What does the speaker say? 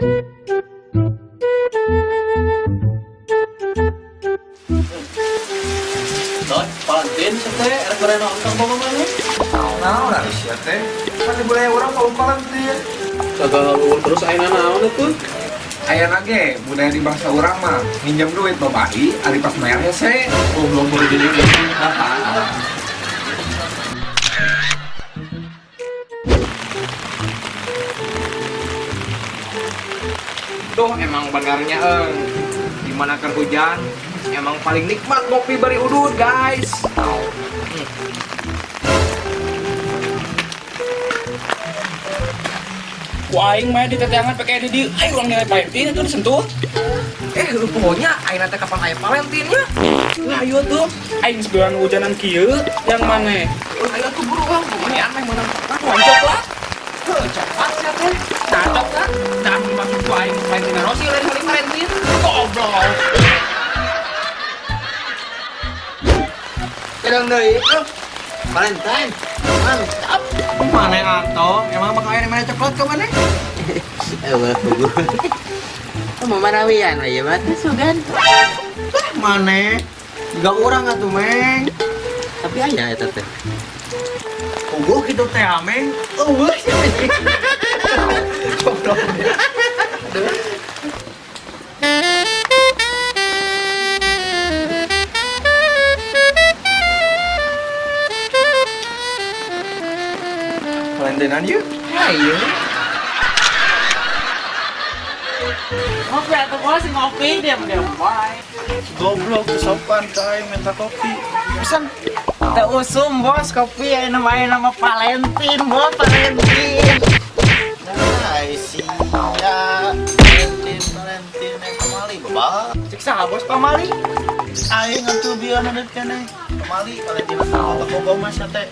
Doi, Valentine teh era nonton bawa mana? Nah, lah sia teh. Masih boleh orang mau Valentine. Kagak terus ayeuna naon atuh? Aya nage budaya di bangsa urang mah minjem duit babai ari pas mayar hese. Belum boleh jadi apa? Tuh emang benernya gimana kan hujan emang paling nikmat ngopi bari udut guys. Ku aing mah di teteangan pakai di aing ulang nilai Valentine itu disentuh. Lu pokoknya ayeuna teh kapan aya Valentine nya? Lah ayo tuh aing sebulan hujanan kieu yang mana? Ayo tuh buru bang, pokoknya aneh mana. Wancok lah. Cepat sia teh. Cocok kan? Dan maksud ku aing Valentine Rossi lain kali Valentine. Goblok. Kadang deui Valentine. Mantap. Mana atau emang bakal aya mana coklat ke mana? Wah, guru. Mau marawian aya mah sugan. Mana? Juga orang atuh meng. Tapi aya eta teh. Uguh kitu teh ameng. Eueuh. Goblok. Valentinean yuk. Ayo. Ngopi atuh bos ngopi diam-diam wae. Goblok sopan kayak minta kopi. Pesan teh usum bos kopi aya nama Valentine bos Valentine. Nah, sia Valentine yang kemali bapak. Cek saha bos pamali? Aing atuh biar nadet keneh. Kemali Valentine sama bogo mas teh.